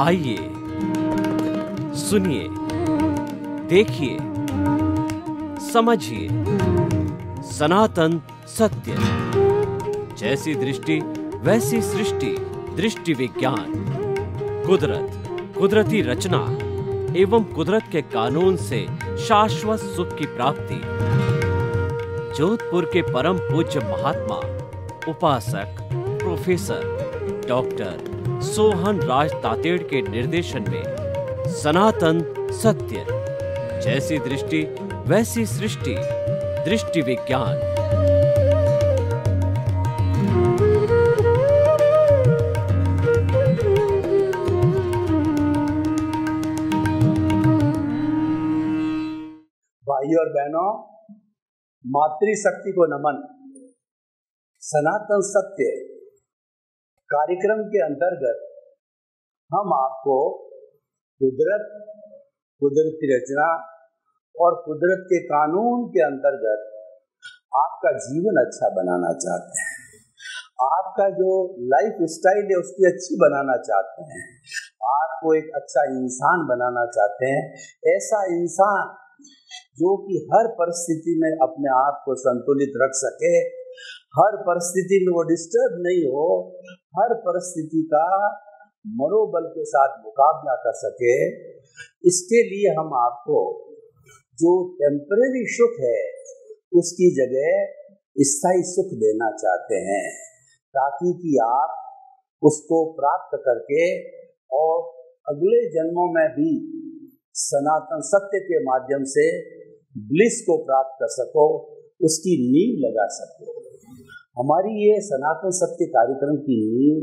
आइए, सुनिए, देखिए, समझिए सनातन सत्य। जैसी दृष्टि वैसी सृष्टि, दृष्टि विज्ञान। कुदरत, कुदरती रचना एवं कुदरत के कानून से शाश्वत सुख की प्राप्ति। जोधपुर के परम पूज्य महात्मा उपासक प्रोफेसर डॉक्टर सोहन राज तातेड़ के निर्देशन में सनातन सत्य। जैसी दृष्टि वैसी सृष्टि, दृष्टि विज्ञान। भाइयों और बहनों, मातृशक्ति को नमन। सनातन सत्य कार्यक्रम के अंतर्गत हम आपको कुदरत, कुदरती रचना और कुदरत के कानून के अंतर्गत आपका जीवन अच्छा बनाना चाहते हैं। आपका जो लाइफ स्टाइल है उसकी अच्छी बनाना चाहते हैं। आपको एक अच्छा इंसान बनाना चाहते हैं। ऐसा इंसान जो कि हर परिस्थिति में अपने आप को संतुलित रख सके, हर परिस्थिति में वो डिस्टर्ब नहीं हो, हर परिस्थिति का मनोबल के साथ मुकाबला कर सके। इसके लिए हम आपको जो टेम्परेरी सुख है उसकी जगह स्थायी सुख देना चाहते हैं, ताकि कि आप उसको प्राप्त करके और अगले जन्मों में भी सनातन सत्य के माध्यम से ब्लिस को प्राप्त कर सको, उसकी नींव लगा सको। हमारी ये सनातन सत्य कार्यक्रम की नींव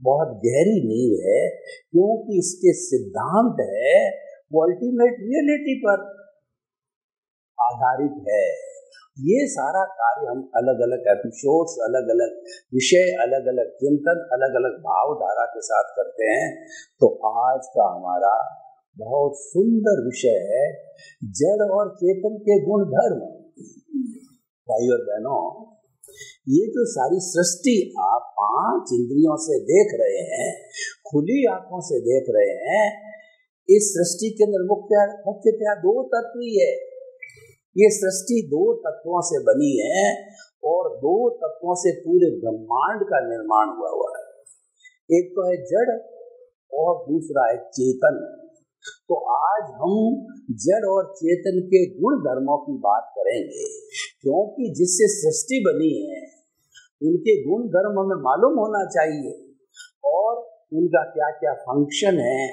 बहुत गहरी नींव है, क्योंकि इसके सिद्धांत है वो अल्टीमेट रियलिटी पर आधारित है। ये सारा कार्य हम अलग अलग एपिसोड्स, अलग अलग विषय, अलग अलग चिंतन, अलग अलग भावधारा के साथ करते हैं। तो आज का हमारा बहुत सुंदर विषय है जड़ और चेतन के गुण धर्म। भाइयों और बहनों, ये जो सारी सृष्टि आप 5 इंद्रियों से देख रहे हैं, खुली आंखों से देख रहे हैं, इस सृष्टि के अंदर मुख्यतः 2 तत्व ही है। ये सृष्टि 2 तत्वों से बनी है और 2 तत्वों से पूरे ब्रह्मांड का निर्माण हुआ है। एक तो है जड़ और दूसरा है चेतन। तो आज हम जड़ और चेतन के गुण धर्मों की बात करेंगे, क्योंकि जिससे सृष्टि बनी है उनके गुण धर्म हमें मालूम होना चाहिए और उनका क्या क्या फंक्शन है,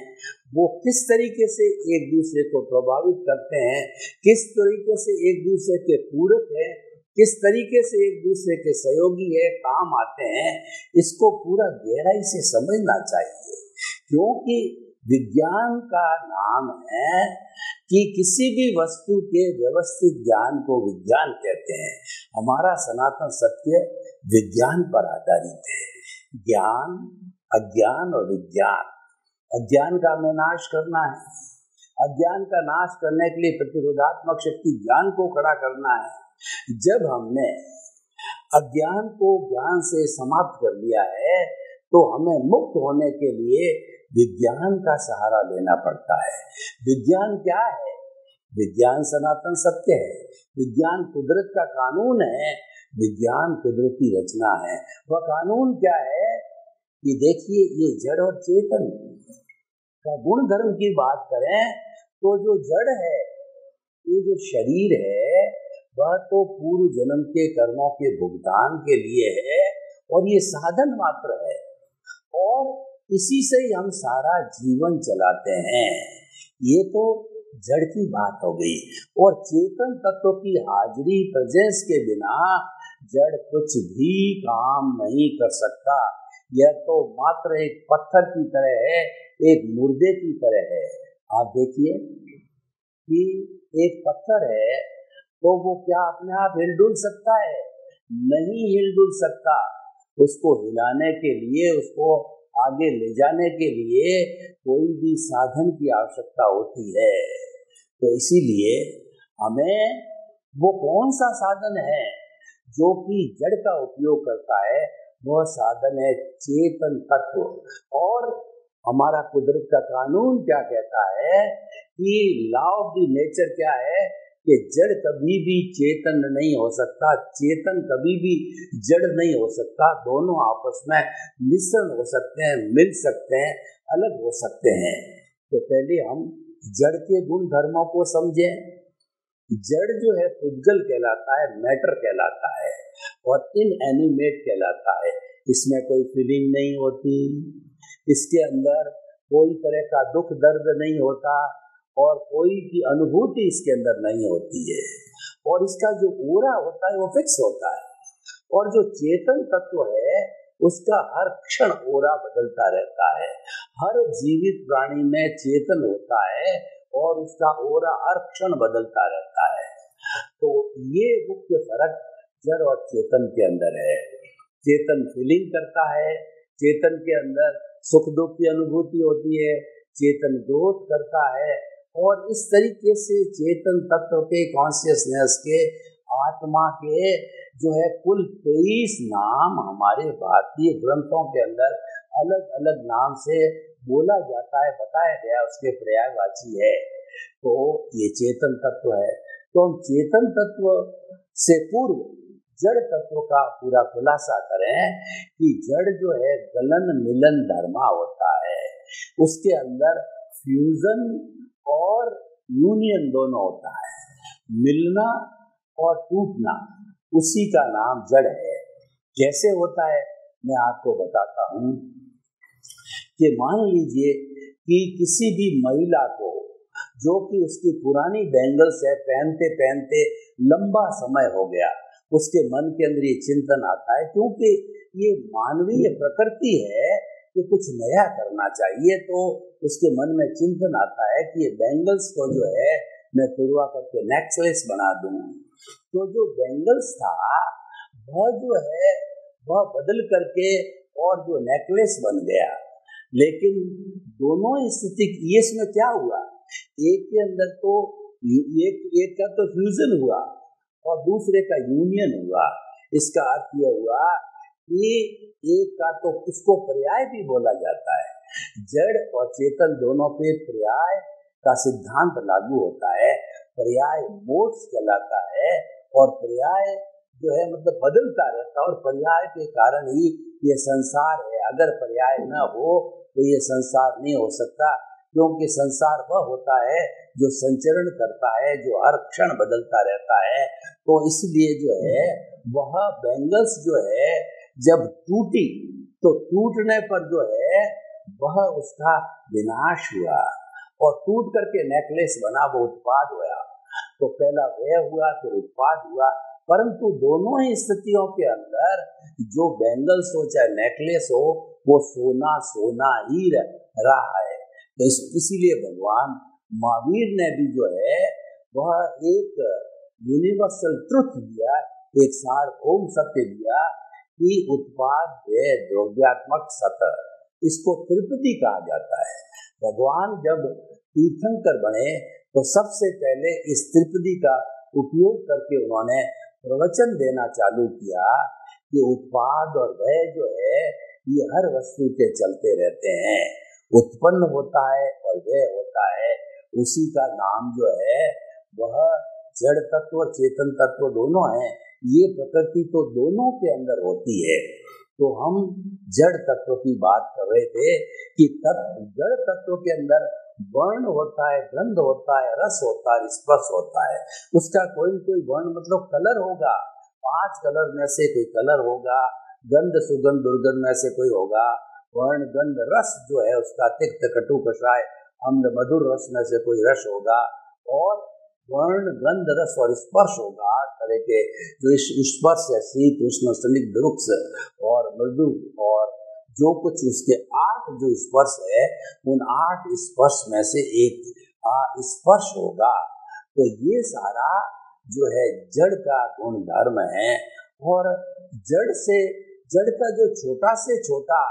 वो किस तरीके से एक दूसरे को प्रभावित करते हैं, किस तरीके से एक दूसरे के पूरक है, किस तरीके से एक दूसरे के सहयोगी है, काम आते हैं। इसको पूरा गहराई से समझना चाहिए, क्योंकि विज्ञान का नाम है कि किसी भी वस्तु के व्यवस्थित ज्ञान को विज्ञान कहते हैं। हमारा सनातन सत्य विज्ञान पर आधारित है। ज्ञान, अज्ञान और विज्ञान। अज्ञान का हमें नाश करना है। अज्ञान का नाश करने के लिए प्रतिरोधात्मक शक्ति ज्ञान को खड़ा करना है। जब हमने अज्ञान को ज्ञान से समाप्त कर लिया है तो हमें मुक्त होने के लिए विज्ञान का सहारा लेना पड़ता है। विज्ञान क्या है? विज्ञान सनातन सत्य है। विज्ञान कुदरत का कानून है। विज्ञान कुदरती रचना है। वह कानून क्या है कि देखिए, ये जड़ और चेतन का गुण धर्म की बात करें तो जो जड़ है, ये जो शरीर है, वह तो पूर्व जन्म के कर्मों के भुगतान के लिए है और ये साधन मात्र है और इसी से ही हम सारा जीवन चलाते हैं। ये तो जड़ की बात हो गई। और चेतन तत्व की हाजिरी, प्रेजेंस के बिना जड़ कुछ भी काम नहीं कर सकता। यह तो मात्र एक पत्थर की तरह है, एक मुर्दे की तरह है। आप देखिए कि एक पत्थर है तो वो क्या अपने आप हिलडुल सकता है? नहीं हिलडुल सकता। उसको हिलाने के लिए, उसको आगे ले जाने के लिए कोई भी साधन की आवश्यकता होती है। तो इसीलिए हमें वो कौन सा साधन है जो कि जड़ का उपयोग करता है, वह साधन है चेतन तत्व। और हमारा कुदरत का कानून क्या कहता है कि लॉ ऑफ द नेचर क्या है कि जड़ कभी भी चेतन नहीं हो सकता, चेतन कभी भी जड़ नहीं हो सकता। दोनों आपस में मिश्रण हो सकते हैं, मिल सकते हैं, अलग हो सकते हैं। तो पहले हम जड़ के गुण धर्मों को समझें। जड़ जो है पुद्गल कहलाता है, मैटर कहलाता है और इनएनिमेट कहलाता है। इसमें कोई फीलिंग नहीं होती, इसके अंदर कोई तरह का दुख दर्द नहीं होता और कोई भी अनुभूति इसके अंदर नहीं होती है। और इसका जो ओरा होता है वो फिक्स होता है। और जो चेतन तत्व है उसका हर क्षण ओरा बदलता रहता है। हर जीवित प्राणी में चेतन होता है और उसका ओरा हर क्षण बदलता रहता है। तो ये मुख्य फर्क जड़ और चेतन के अंदर है। चेतन फीलिंग करता है, चेतन के अंदर सुख दुख की अनुभूति होती है, चेतन ग्रोथ करता है। और इस तरीके से चेतन तत्व के कॉन्शियसनेस के आत्मा के जो है कुल 23 नाम हमारे भारतीय ग्रंथों के अंदर अलग अलग नाम से बोला जाता है, बताया गया, उसके पर्यायवाची है। तो ये चेतन तत्व है। तो हम चेतन तत्व से पूर्व जड़ तत्व का पूरा खुलासा करें कि जड़ जो है गलन मिलन धर्मा होता है। उसके अंदर फ्यूजन और यूनियन दोनों होता है, मिलना और टूटना, उसी का नाम जड़ है। कैसे होता है मैं आपको बताता हूँ कि मान लीजिए कि किसी भी महिला को जो कि उसकी पुरानी बैंगल्स है पहनते पहनते लंबा समय हो गया, उसके मन के अंदर ये चिंतन आता है, क्योंकि ये मानवीय प्रकृति है कि कुछ नया करना चाहिए। तो उसके मन में चिंतन आता है कि ये बैंगल्स को जो है मैं तुड़वा करके नेकलेस बना दूं। तो जो बैंगल्स था वह जो है वह बदल करके और जो नेकलेस बन गया। लेकिन दोनों स्थिति ये इसमें क्या हुआ, एक के अंदर तो एक का तो फ्यूजन हुआ और दूसरे का यूनियन हुआ। इसका अर्थ यह हुआ कि एक का तो उसको पर्याय भी बोला जाता है। जड़ और चेतन दोनों पे पर्याय का सिद्धांत लागू होता है। पर्याय मोक्ष कहलाता है और पर्याय जो है मतलब बदलता रहता है और पर्याय के कारण ही ये संसार है। अगर पर्याय न हो तो ये संसार नहीं हो सकता, क्योंकि संसार वह होता है जो संचरण करता है, जो हर क्षण बदलता रहता है। तो इसलिए जो है वह बैंगल्स जो है जब टूटी तो टूटने पर जो है वह उसका विनाश हुआ और टूट करके नेकलेस बना, वो उत्पाद हुआ। तो पहला वह हुआ फिर उत्पाद हुआ। परंतु दोनों ही स्थितियों के अंदर जो बैंगल्स हो चाहे नेकलेस हो वो सोना सोना ही रहा है। तो इसीलिए भगवान महावीर ने भी जो है वह एक यूनिवर्सल ट्रुथ दिया, एक सार्वभौम सत्य दिया कि उत्पाद है द्रव्यात्मक सत। इसको त्रिपदी कहा जाता है। भगवान जब तीर्थंकर बने तो सबसे पहले इस त्रिपदी का उपयोग करके उन्होंने प्रवचन देना चालू किया कि उत्पाद और व्यय जो है ये हर वस्तु के चलते रहते हैं, उत्पन्न होता है और व्यय होता है। उसी का नाम जो है वह जड़ तत्व चेतन तत्व दोनों है। ये प्रकृति तो दोनों के अंदर होती है। तो हम जड़ तत्व की बात कर रहे थे कि जड़ तत्व के अंदर वर्ण होता है, गंध होता है, रस होता है, स्पर्श होता है। उसका कोई न कोई वर्ण मतलब कलर होगा, 5 कलर में से कोई कलर होगा, गंध सुगंध दुर्गंध में से कोई होगा, वर्ण गंध रस जो है उसका तिक्त कटु कषाय अम्ल मधुर रस में से कोई रस होगा, और वर्ण गंध रस और स्पर्श होगा। 8 तरह के जो स्पर्श है, शीत उष्ण स्निग्ध रुक्ष और मृदु, और जो कुछ उसके 8 जो स्पर्श है उन 8 स्पर्श में से एक स्पर्श होगा। तो ये सारा जो है जड़ का गुण धर्म है। और जड़ का जो छोटा से छोटा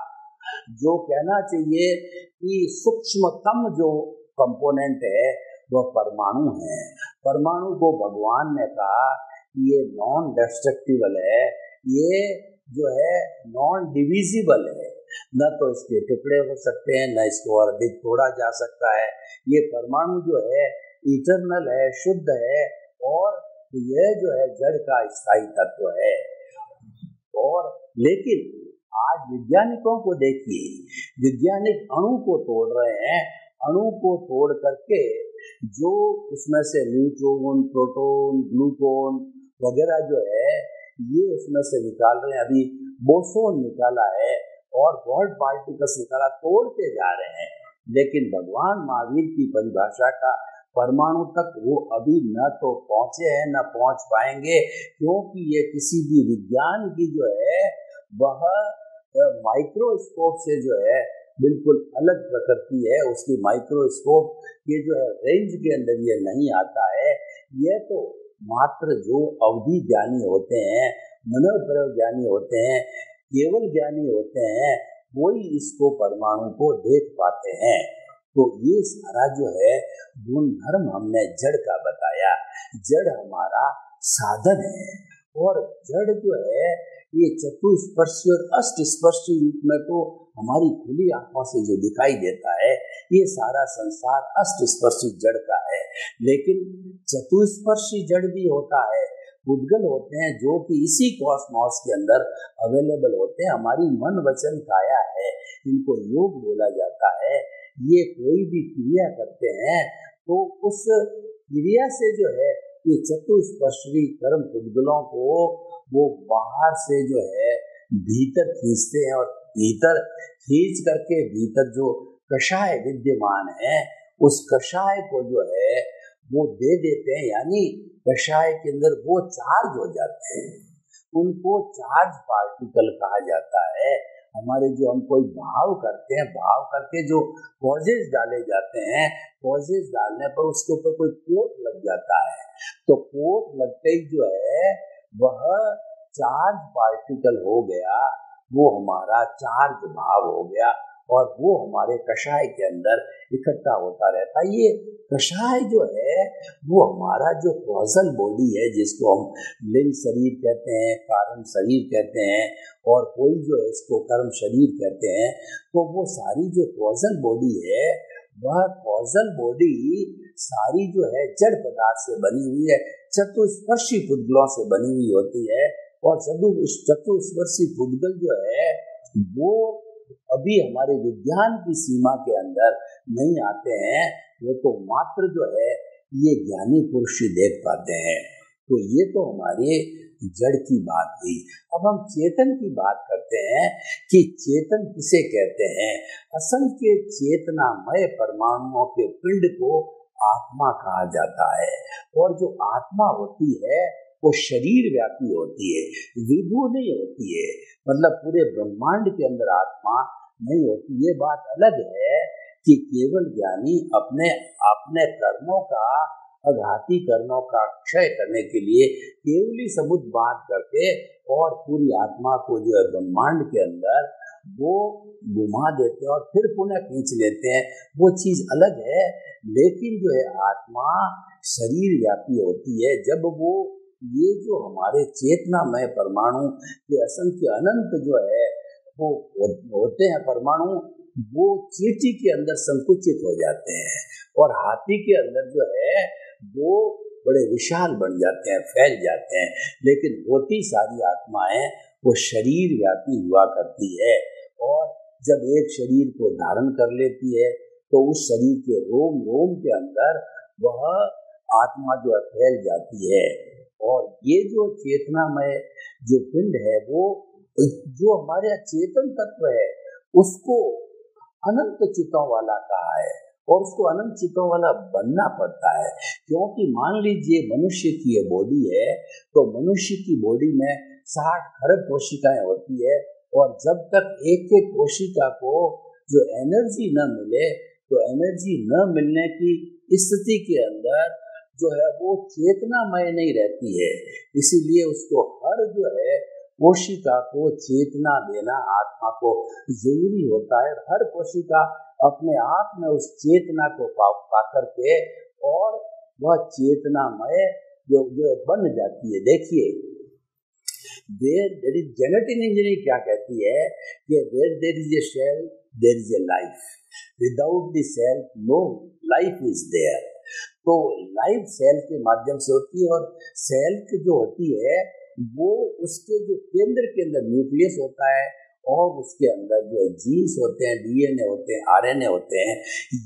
जो कहना चाहिए कि सूक्ष्मतम जो कंपोनेंट है वह परमाणु है। परमाणु को भगवान ने कहा कि ये नॉन डिस्ट्रक्टिबल है, ये जो है नॉन डिविजिबल है। न तो इसके टुकड़े हो सकते हैं, न इसको और अधिक तोड़ा जा सकता है। ये परमाणु जो है इटरनल है, शुद्ध है, और यह जो है जड़ का स्थायी तत्व है। और लेकिन आज वैज्ञानिकों को देखिए, वैज्ञानिक अणु को तोड़ रहे हैं, अणु को तोड़ करके जो उसमें से न्यूट्रॉन, प्रोटॉन, ग्लूकोन वगैरह जो है ये उसमें से निकाल रहे हैं। अभी बोसोन निकाला है और गॉड पार्टिकल्स निकाला, तोड़ते जा रहे हैं। लेकिन भगवान महावीर की परिभाषा का परमाणु तक वो अभी न तो पहुंचे हैं, न पहुंच पाएंगे, क्योंकि ये किसी भी विज्ञान की जो है वह माइक्रोस्कोप से जो है बिल्कुल अलग प्रकृति है। उसकी माइक्रोस्कोप ये जो है रेंज के अंदर ये नहीं आता है। ये तो मात्र जो अवधि ज्ञानी होते हैं, मनोप्रयोग ज्ञानी होते हैं, केवल ज्ञानी होते हैं, वही इसको परमाणु को देख पाते हैं। तो ये सारा जो है गुण धर्म हमने जड़ का बताया। जड़ हमारा साधन है, और जड़ जो है ये चतुस्पर्शी और अष्टस्पर्शी रूप में तो हमारी खुली आंखों से जो दिखाई देता है, ये सारा संसार अष्टस्पर्शी जड़ का है। लेकिन चतुस्पर्शी जड़ भी होता है, उद्गल होते हैं जो कि इसी कॉस्मॉस के अंदर अवेलेबल होते हैं। हमारी मन वचन काया है, इनको योग बोला जाता है। ये कोई भी क्रिया करते हैं तो उस क्रिया से जो है ये चतुस्पर्शी कर्म उद्गलों को वो बाहर से जो है भीतर खींचते हैं, और भीतर खींच करके भीतर जो कषाय विद्यमान है उस कषाय को जो है वो दे देते हैं। यानी कषाय के अंदर वो चार्ज हो जाते हैं, उनको चार्ज पार्टिकल कहा जाता है। हमारे जो हम कोई भाव करते हैं, भाव करके जो पॉजेस डाले जाते हैं, पॉजेस डालने पर उसके ऊपर कोई कोट लग जाता है, तो कोट लगते ही जो है वह चार्ज पार्टिकल हो गया, वो हमारा चार्ज भाव हो गया, और वो हमारे कषाय के अंदर इकट्ठा होता रहता है। ये कषाय जो है वो हमारा जो कॉजल बॉडी है, जिसको हम लिंग शरीर कहते हैं, कारण शरीर कहते हैं, और कोई जो है इसको कर्म शरीर कहते हैं। तो वो सारी जो कॉजल बॉडी है, वह कॉजल बॉडी सारी जो है जड़ पदार्थ से बनी हुई है, चतुस्पर्शी पुद्गलों से बनी हुई होती है। और चतुस्पर्शी पुद्गल जो है वो अभी हमारे विज्ञान की सीमा के अंदर नहीं आते हैं, वो तो मात्र जो है ये ज्ञानी पुरुष ही देख पाते हैं। तो ये तो हमारे जड़ की बात हुई। अब हम चेतन की बात करते हैं कि चेतन किसे कहते हैं। असंख्य चेतनामय परमाणुओं के पिंड को आत्मा कहा जाता है, और जो आत्मा होती है वो शरीर व्यापी होती है, विभू नहीं होती है। मतलब पूरे ब्रह्मांड के अंदर आत्मा नहीं होती। ये बात अलग है कि केवल ज्ञानी अपने अपने कर्मों का, अघाती कर्मों का क्षय करने के लिए केवली सबूत बात करके और पूरी आत्मा को जो है ब्रह्मांड के अंदर वो घुमा देते हैं और फिर पुनः खींच लेते हैं, वो चीज अलग है। लेकिन जो है आत्मा शरीर व्यापी होती है। जब वो ये जो हमारे चेतनामय परमाणु के असंख्य अनंत जो है वो होते हैं परमाणु, वो चींटी के अंदर संकुचित हो जाते हैं, और हाथी के अंदर जो है वो बड़े विशाल बन जाते हैं, फैल जाते हैं। लेकिन होती सारी आत्माएं वो शरीर व्यापी हुआ करती है, और जब एक शरीर को धारण कर लेती है तो उस शरीर के रोम रोम के अंदर वह आत्मा जो फैल जाती है। और ये जो चेतनामय जो पिंड है, वो जो हमारे चेतन तत्व है उसको अनंत चितों वाला कहा है, और उसको अनंत चितों वाला बनना पड़ता है। क्योंकि मान लीजिए मनुष्य की ये बॉडी है, तो मनुष्य की बॉडी में 60 खरब कोशिकाएं होती है, और जब तक एक एक कोशिका को जो एनर्जी न मिले, तो एनर्जी न मिलने की स्थिति के अंदर जो है वो चेतनामय नहीं रहती है। इसीलिए उसको हर जो है कोशिका को चेतना देना आत्मा को जरूरी होता है। हर कोशिका अपने आप में उस चेतना को पा करके और वह चेतनामय जो बन जाती है। देखिए जेनेटिक इंजीनियरिंग क्या कहती है कि where there is a self, there is a life. Without the self, no life is there. तो लाइफ सेल्फ के माध्यम से होती है, और सेल्फ जो होती है वो उसके जो केंद्र के अंदर न्यूक्लियस होता है, और उसके अंदर जो जीन्स होते हैं, डीएनए होते हैं, आरएनए होते हैं,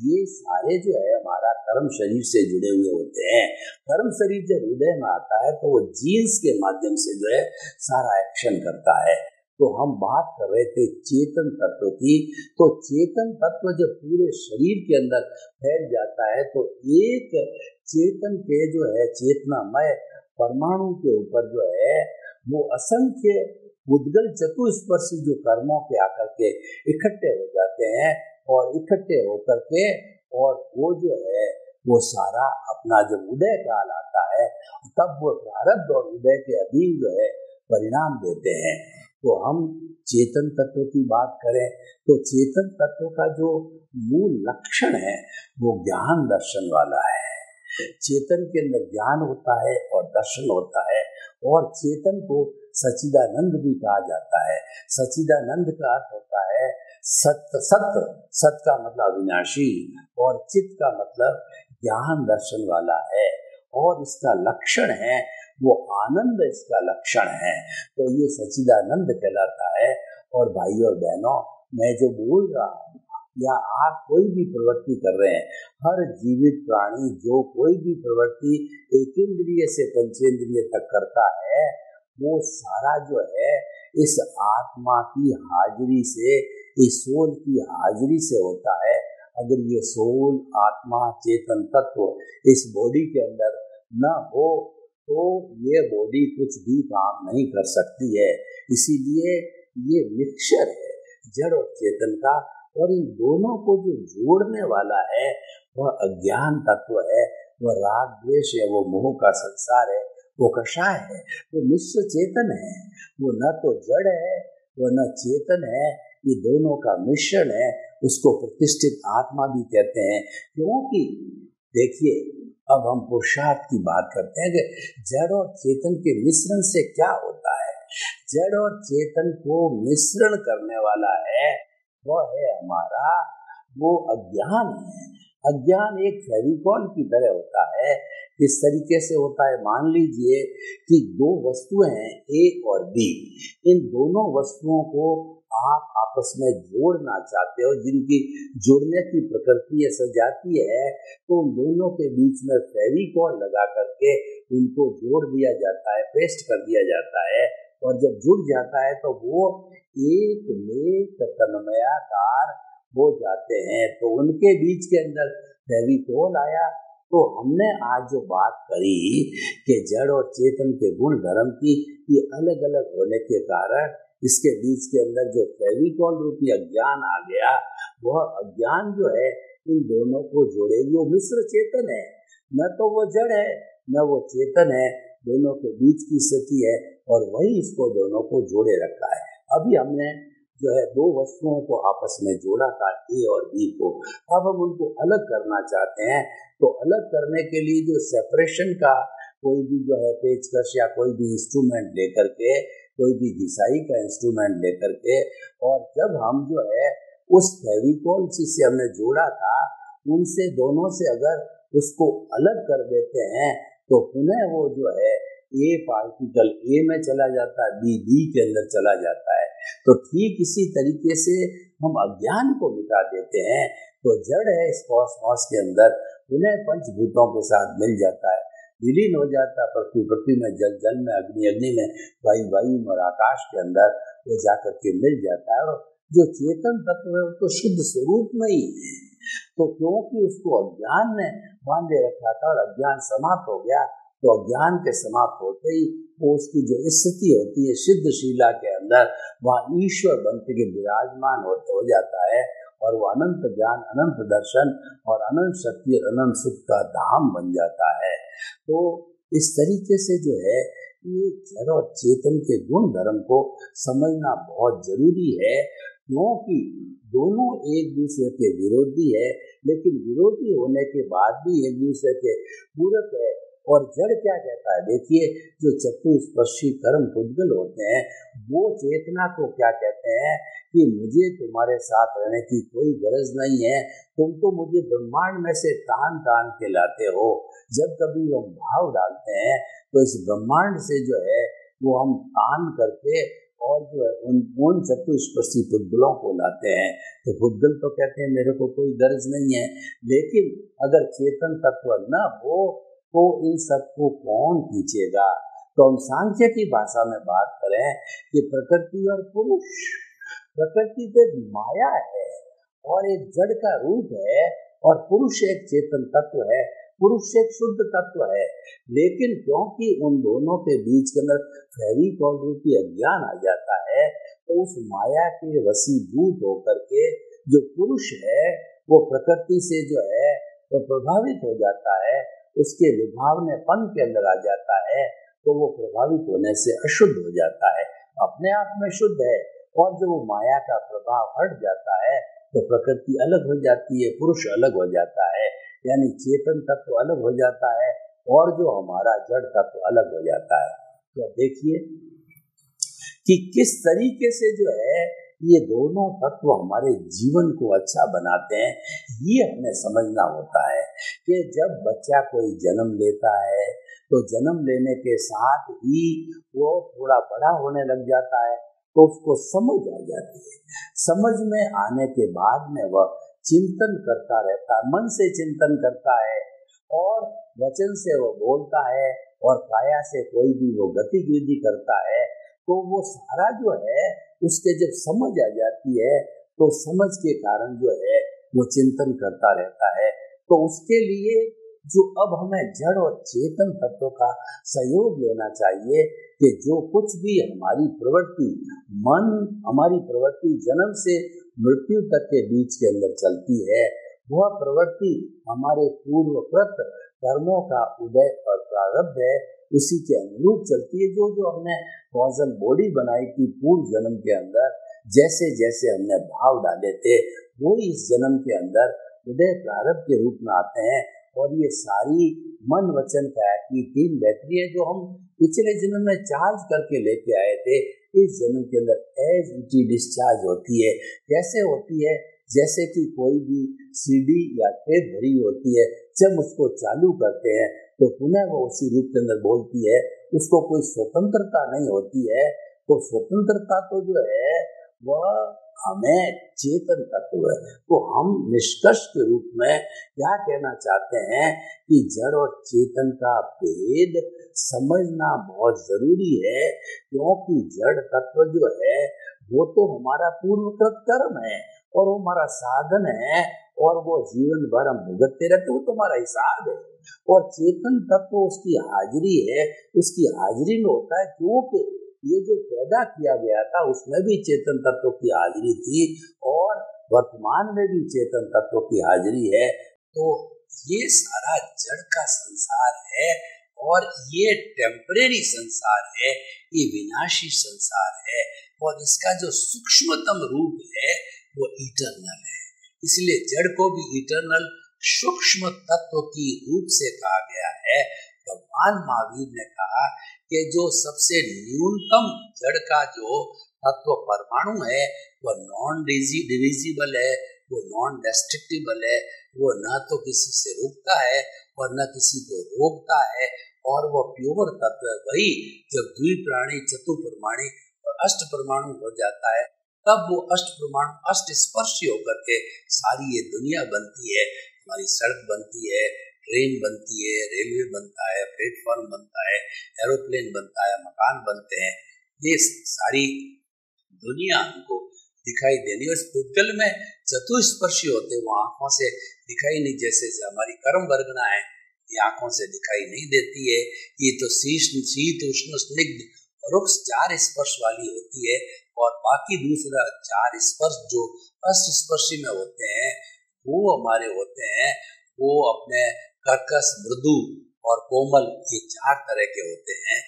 ये सारे जो है हमारा कर्म शरीर से जुड़े हुए होते हैं। कर्म शरीर जब हृदय में आता है तो वो जीन्स के माध्यम से जो है सारा एक्शन करता है। तो हम बात कर रहे थे चेतन तत्व की, तो चेतन तत्व जब पूरे शरीर के अंदर फैल जाता है तो एक चेतन के जो है चेतनामय परमाणु के ऊपर जो है वो असंख्य उद्गल चतुस्पर्शी जो कर्मों के आकर के इकट्ठे हो जाते हैं, और इकट्ठे होकर के और वो जो है वो सारा अपना जब उदय काल आता है तब वो प्रारब्ध और उदय के अधीन जो है परिणाम देते हैं। तो हम चेतन तत्व की बात करें तो चेतन तत्व का जो मूल लक्षण है वो ज्ञान दर्शन वाला है। चेतन के अंदर ज्ञान होता है और दर्शन होता है, और चेतन को सच्चिदानंद भी कहा जाता है। सच्चिदानंद का अर्थ होता है सत्य, सत्य सत्य का मतलब अविनाशी, और चित्त का मतलब ज्ञान दर्शन वाला है, और इसका लक्षण है वो आनंद, इसका लक्षण है। तो ये सच्चिदानंद कहलाता है। और भाइयों और बहनों, मैं जो बोल रहा हूँ या आप कोई भी प्रवृत्ति कर रहे हैं, हर जीवित प्राणी जो कोई भी प्रवृत्ति एक इंद्रिय से पंचेंद्रिय तक करता है वो सारा जो है इस आत्मा की हाजिरी से, इस सोल की हाजिरी से होता है। अगर ये सोल, आत्मा, चेतन तत्व इस बॉडी के अंदर न हो तो ये बॉडी कुछ भी काम नहीं कर सकती है। इसीलिए ये मिक्सचर है जड़ और चेतन का, और इन दोनों को जो जोड़ने वाला है वह अज्ञान तत्व है, वह राग द्वेष है, वो मोह का संसार है, वो कषाय है, वो मिश्र चेतन है। वो न तो जड़ है वो न चेतन है, ये दोनों का मिश्रण है। उसको प्रतिष्ठित आत्मा भी कहते हैं। क्योंकि देखिए, अब हम पुरुषार्थ की बात करते हैं कि जड़ और चेतन के मिश्रण से क्या होता है। जड़ और चेतन को मिश्रण करने वाला है वह है हमारा वो अज्ञान है। अज्ञान एक फेविकॉल की तरह होता है। किस तरीके से होता है, मान लीजिए कि दो वस्तुएं हैं ए और बी, इन दोनों वस्तुओं को आप आपस में जोड़ना चाहते हो, जिनकी जुड़ने की प्रकृति ऐसा जाती है, तो उन दोनों के बीच में फेविकॉल लगा करके उनको जोड़ दिया जाता है, पेस्ट कर दिया जाता है, और जब जुड़ जाता है तो वो एक लेख तन्मयाकार हो जाते हैं। तो उनके बीच के अंदर फेविकॉल आया। तो हमने आज जो बात करी कि जड़ और चेतन के गुण धर्म की ये अलग अलग होने के कारण इसके बीच के अंदर जो फेविकॉल रूपी अज्ञान आ गया, वह अज्ञान जो है इन दोनों को जोड़े वो मिश्र चेतन है। न तो वो जड़ है न वो चेतन है, दोनों के बीच की स्थिति है, और वही इसको दोनों को जोड़े रखा है। अभी हमने जो है दो वस्तुओं को आपस में जोड़ा था, ए और बी को। अब हम उनको अलग करना चाहते हैं, तो अलग करने के लिए जो सेपरेशन का कोई भी जो है पेचकश या कोई भी इंस्ट्रूमेंट लेकर के, कोई भी घिसाई का इंस्ट्रूमेंट लेकर के, और जब हम जो है उस फेविकॉल से हमने जोड़ा था, उनसे दोनों से अगर उसको अलग कर देते हैं तो पुनः वो जो है ए पार्टिकल ए में चला जाता है, बी बी के अंदर चला जाता है। तो ठीक इसी तरीके से हम अज्ञान को मिटा देते हैं, तो जड़ है इस कॉस्मोस के अंदर पुनः पंचभूतों के साथ मिल जाता है, विलीन हो जाता है। पृथ्वी पृथ्वी में, जल जल में, अग्नि अग्नि में, वायु वायु में, और आकाश के अंदर वो जाकर के मिल जाता है। और जो चेतन तत्व है उसको शुद्ध स्वरूप में ही है। तो क्योंकि उसको अज्ञान ने बांधे रखा था और अज्ञान समाप्त हो गया, तो अज्ञान के समाप्त होते ही वो उसकी जो स्थिति होती है सिद्ध शीला के अंदर, वहाँ ईश्वर बन के विराजमान हो जाता है, और वो अनंत ज्ञान, अनंत दर्शन और अनंत शक्ति और अनंत सुख का धाम बन जाता है। तो इस तरीके से जो है ये जड़ और चेतन के गुण धर्म को समझना बहुत जरूरी है, क्योंकि दोनों एक दूसरे के विरोधी है, लेकिन विरोधी होने के बाद भी एक दूसरे के पूरक है। और जड़ क्या कहता है, देखिए जो चतुस्पर्शी कर्म पुद्गल होते हैं वो चेतना को क्या कहते हैं कि मुझे तुम्हारे साथ रहने की कोई गरज नहीं है, तुम तो मुझे ब्रह्मांड में से तान तान के लाते हो। जब कभी हम भाव डालते हैं तो इस ब्रह्मांड से जो है वो हम तान करके और जो है उन चतुष्पशी पुद्गलों को लाते हैं। तो पुद्गल तो कहते हैं मेरे को कोई गरज नहीं है, लेकिन अगर चेतन तत्व न हो तो इन सबको कौन खींचेगा। तो हम सांख्य की भाषा में बात करें कि प्रकृति और पुरुष, प्रकृति तो एक माया है और एक जड़ का रूप है, और पुरुष एक चेतन तत्व है, पुरुष एक शुद्ध तत्व है। लेकिन क्योंकि उन दोनों के बीच के अंदर फेविकॉल रूपी अज्ञान आ जाता है, तो उस माया के वशीभूत होकर के जो पुरुष है वो प्रकृति से जो है वो प्रभावित हो जाता है, उसके विभावनेपन के अंदर आ जाता है, तो वो प्रभावित होने से अशुद्ध हो जाता है। अपने आप में शुद्ध है, और जब वो माया का प्रभाव हट जाता है तो प्रकृति अलग हो जाती है, पुरुष अलग हो जाता है, यानी चेतन तत्व अलग हो जाता है और जो हमारा जड़ तत्व अलग हो जाता है। तो देखिए कि किस तरीके से जो है ये दोनों तत्व हमारे जीवन को अच्छा बनाते हैं। ये हमें समझना होता है कि जब बच्चा कोई जन्म लेता है तो जन्म लेने के साथ ही वो थोड़ा बड़ा होने लग जाता है, तो उसको समझ आ जाती है। समझ में आने के बाद में वह चिंतन करता रहता है, मन से चिंतन करता है, और वचन से वो बोलता है, और काया से कोई भी वो गतिविधि करता है। तो वो सारा जो है उसके जब समझ आ जाती है तो समझ के कारण जो है वो चिंतन करता रहता है। तो उसके लिए जो अब हमें जड़ और चेतन तत्वों का सहयोग लेना चाहिए कि जो कुछ भी हमारी प्रवृत्ति, मन, हमारी प्रवृत्ति जन्म से मृत्यु तक के बीच के अंदर चलती है, वह प्रवृत्ति हमारे पूर्वकृत कर्मों का उदय और प्रारब्ध है, उसी के अनुरूप चलती है। जो जो हमने कॉजल बॉडी बनाई थी पूर्व जन्म के अंदर, जैसे जैसे हमने भाव डाले थे वही इस जन्म के अंदर उदय प्रारब्ध के रूप में आते हैं। और ये सारी मन वचन काया की 3 बैटरी है जो हम पिछले जन्म में चार्ज करके लेके आए थे, इस जन्म के अंदर एज इट डिस्चार्ज होती है। कैसे होती है? जैसे कि कोई भी सीडी या टेप भरी होती है, जब उसको चालू करते हैं तो पुनः वो उसी रूप के अंदर बोलती है, उसको कोई स्वतंत्रता नहीं होती है। तो स्वतंत्रता तो जो है वह हमें चेतन तत्व है। तो हम निष्कर्ष के रूप में क्या कहना चाहते हैं कि जड़ और चेतन का भेद समझना बहुत जरूरी है, क्योंकि जड़ तत्व जो है वो तो हमारा पूर्वकृत कर्म है और वो हमारा साधन है, और वो जीवन भर हम भुगतते रहते, वो तो हमारा हिसाब है। और चेतन तत्व उसकी हाजिरी है, उसकी हाजिरी में होता है, क्योंकि ये जो पैदा किया गया था उसमें भी चेतन तत्व की हाजिरी थी और वर्तमान में भी चेतन तत्व की हाजिरी है। तो ये सारा जड़ का संसार है और ये टेम्परेरी संसार है, ये विनाशी संसार है, और इसका जो सूक्ष्मतम रूप है वो इटरनल है। इसलिए जड़ को भी इटरनल सूक्ष्म तत्व की रूप से कहा गया है। भगवान महावीर ने कहा कि जो सबसे न्यूनतम जड़ का जो तत्व परमाणु है वह नॉन डिविजिबल है, वो नॉन डिस्ट्रक्टिबल है, वो न तो किसी से रुकता है और न किसी को रोकता है, और वो प्योर तत्व है। वही जब द्विप्राणी चतुर्प्रमाणी और अष्ट परमाणु हो जाता है तब वो अष्ट परमाणु अष्ट स्पर्शी होकर के सारी ये दुनिया बनती है। हमारी सड़क बनती है, ट्रेन बनती है, रेलवे बनता है, प्लेटफॉर्म बनता है, एरोप्लेन बनता है, मकान बनते हैं, ये सारी दुनिया हमको दिखाई देनी। उस पुद्गल में चतुस्पर्शी होते, वो आंखों से दिखाई नहीं, जैसे हमारी कर्म वर्गना है, ये आंखों से दिखाई नहीं देती है। ये तो शीत उष्ण स्निग्ध रुक्ष 4 स्पर्श वाली होती है, और बाकी दूसरा 4 स्पर्श जो अष्ट स्पर्शी में होते हैं वो हमारे होते हैं, वो अपने कर्कश, मृदु और कोमल, ये 4 तरह के होते हैं।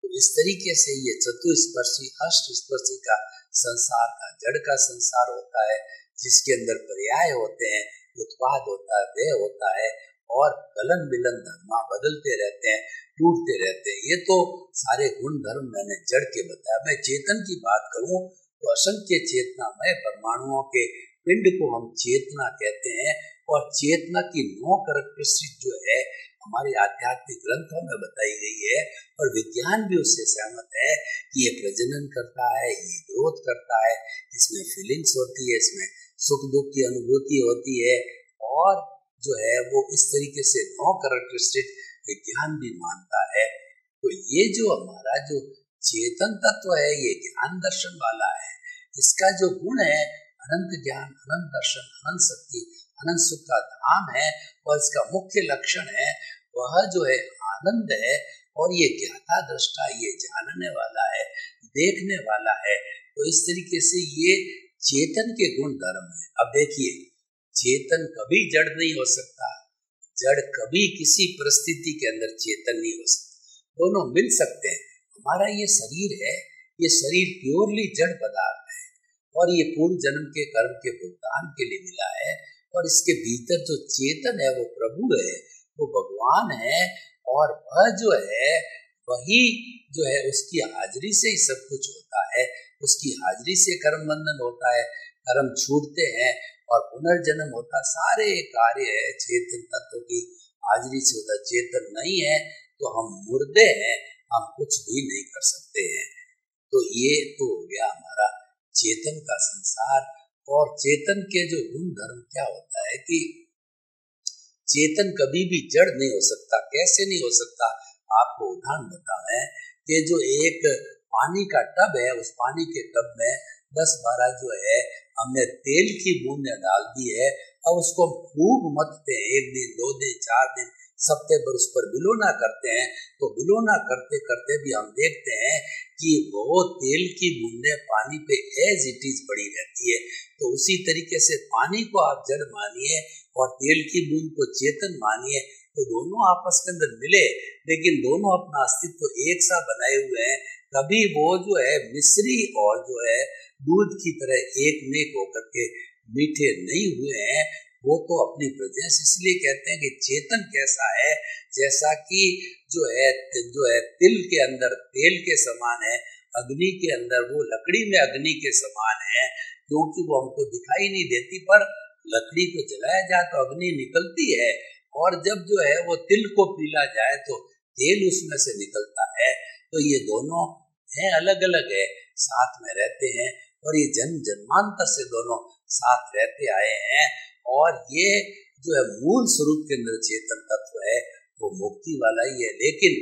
तो इस तरीके से ये चतुस्पर्शी अष्ट स्पर्शी का संसार का जड़ का संसार होता है, जिसके अंदर पर्याय होते हैं, उत्पाद होता है, व्यय होता है, और कलन मिलन धर्मा बदलते रहते हैं, टूटते रहते हैं। ये तो सारे गुण धर्म मैंने जड़ के बताया। मैं चेतन की बात करूं तो असंख्य चेतनामय परमाणुओं के पिंड को हम चेतना कहते हैं। और चेतना की 9 कैरेक्टरिस्टिक जो है हमारे आध्यात्मिक ग्रंथों में बताई गई है, और विज्ञान भी उससे सहमत है कि ये प्रजनन करता है, ये ग्रोथ करता है, इसमें फीलिंग्स होती है, इसमें सुख दुख की अनुभूति होती है, और जो है वो इस तरीके से 9 कैरेक्टरिस्टिक विज्ञान भी मानता है। तो ये जो हमारा जो चेतन तत्व है ये ज्ञान दर्शन वाला है। इसका जो गुण है अनंत ज्ञान, अनंत दर्शन, अनंत शक्ति, अनंत सुख का धाम है, और इसका मुख्य लक्षण है वह जो है आनंद है। और ये ज्ञाता दृष्टा, ये जानने वाला है, देखने वाला है। तो इस तरीके से ये चेतन के गुण धर्म है। अब देखिए, चेतन कभी जड़ नहीं हो सकता, जड़ कभी किसी परिस्थिति के अंदर चेतन नहीं हो सकता, दोनों मिल सकते हैं। हमारा ये शरीर है, ये शरीर प्योरली जड़ पदार्थ है, और ये पूर्व जन्म के कर्म के भुगतान के लिए मिला है। और इसके भीतर जो चेतन है वो प्रभु है, वो भगवान है, और वह जो है वही जो है उसकी हाजिरी से ही सब कुछ होता है। उसकी हाजिरी से कर्म बंधन होता है, कर्म छूटते हैं और पुनर्जन्म होता। सारे कार्य है चेतन तत्व की हाजिरी से होता। चेतन नहीं है तो हम मुर्दे हैं, हम कुछ भी नहीं कर सकते हैं। तो ये तो हो गया हमारा चेतन का संसार। और चेतन के जो गुण धर्म क्या होता है कि चेतन कभी भी जड़ नहीं हो सकता। कैसे नहीं हो सकता, आपको उदाहरण बताएं कि जो एक पानी का टब है, उस पानी के टब में 10-12 जो है हमने तेल की बूंदें डाल दी है। अब उसको खूब मथते हैं, 1 दिन 2 दिन 4 दिन सप्ते पर उस पर विलोना करते हैं। तो विलोना करते करते भी हम देखते हैं कि वो तेल की बूंदें पानी पे एज इट इज पड़ी रहती है। तो उसी तरीके से पानी को आप जड़ मानिए और तेल की बूंद को चेतन मानिए, तो दोनों आपस के अंदर मिले, लेकिन दोनों अपना अस्तित्व एक सा बनाए हुए हैं। कभी वो जो है मिश्री और जो है दूध की तरह एक नेक होकर के मीठे नहीं हुए हैं। वो तो अपनी प्रदेश, इसलिए कहते हैं कि चेतन कैसा है, जैसा कि जो है तिल के अंदर तेल के समान है, अग्नि के अंदर वो लकड़ी में अग्नि के समान है, क्योंकि वो हमको दिखाई नहीं देती, पर लकड़ी को जलाया जाए तो अग्नि निकलती है, और जब जो है वो तिल को पीला जाए तो तेल उसमें से निकलता है। तो ये दोनों हैं, अलग अलग है, साथ में रहते हैं, और ये जन्म जन्मांतर से दोनों साथ रहते आए हैं। और ये जो है मूल स्वरूप के अंदर चेतन तत्व है वो मुक्ति वाला ही है, लेकिन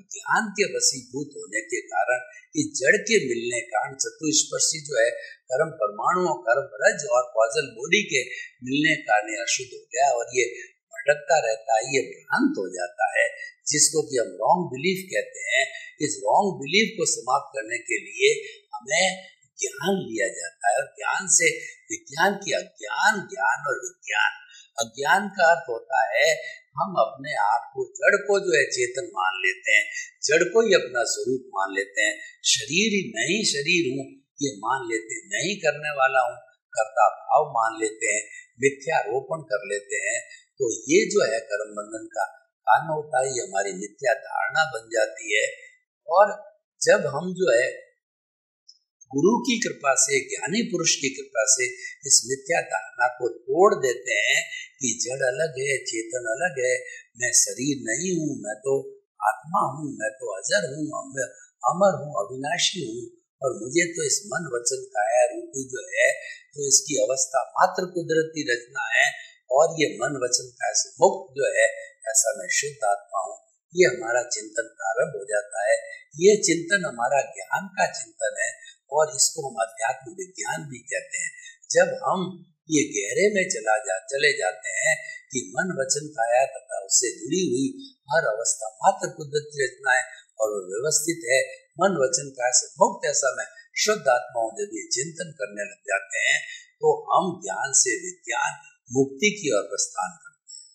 ज्ञान के वशीभूत होने के कारण, इस जड़ के मिलने कारण, चतुष्पर्शी जो है कर्म परमाणुओं, कर्म रज और कॉजल बॉडी के मिलने कारण अशुद्ध हो गया, और ये भटकता रहता है, ये भ्रांत हो जाता है, जिसको कि हम रॉन्ग बिलीफ कहते हैं। इस रॉन्ग बिलीफ को समाप्त करने के लिए हमें ज्ञान लिया जाता है, और ज्ञान से विज्ञान की अज्ञान, ज्ञान और विज्ञान। अज्ञान का अर्थ होता है हम अपने आप को, जड़ को जो है चेतन मान लेते हैं, जड़ को ही अपना स्वरूप मान लेते हैं, शरीर ही नहीं शरीर हूँ ये मान लेते हैं, नहीं करने वाला हूँ कर्ता भाव मान लेते हैं, मिथ्यारोपण कर लेते हैं। तो ये जो है कर्म बंधन का कारण होता है, ये हमारी मिथ्या धारणा बन जाती है। और जब हम जो है गुरु की कृपा से, ज्ञानी पुरुष की कृपा से इस मिथ्या धारणा को तोड़ देते हैं कि जड़ अलग है, चेतन अलग है, मैं शरीर नहीं हूँ, मैं तो आत्मा हूँ, मैं तो अजर हूँ, अमर हूँ, अविनाशी हूँ, और मुझे तो इस मन वचन काया रूपी जो है तो इसकी अवस्था मात्र कुदरती रचना है, और ये मन वचन काया से मुक्त जो है ऐसा मैं शुद्ध आत्मा हूँ। ये हमारा चिंतन प्रारंभ हो जाता है। ये चिंतन हमारा ज्ञान का चिंतन है, और इसको हम अध्यात्म विज्ञान भी कहते हैं। जब हम ये गहरे में चले जाते हैं कि मन वचन काया तथा उससे जुड़ी हुई हर अवस्था मात्र कुदरती रचना है और वो व्यवस्थित है, मन वचन काया से मुक्त ऐसा मैं शुद्ध आत्मा हूँ, जब ये चिंतन करने लग जाते हैं तो हम ज्ञान से विज्ञान मुक्ति की ओर प्रस्थान करते हैं।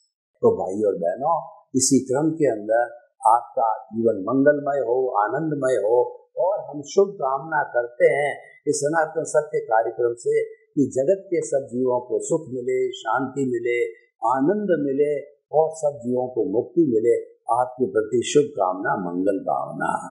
तो भाई और बहनों, इसी क्रम के अंदर आपका जीवन मंगलमय हो, आनंदमय हो, और हम शुभ कामना करते हैं इस सनातन सत्य कार्यक्रम से कि जगत के सब जीवों को सुख मिले, शांति मिले, आनंद मिले, और सब जीवों को मुक्ति मिले। आपके प्रति शुभकामना, मंगल भावना।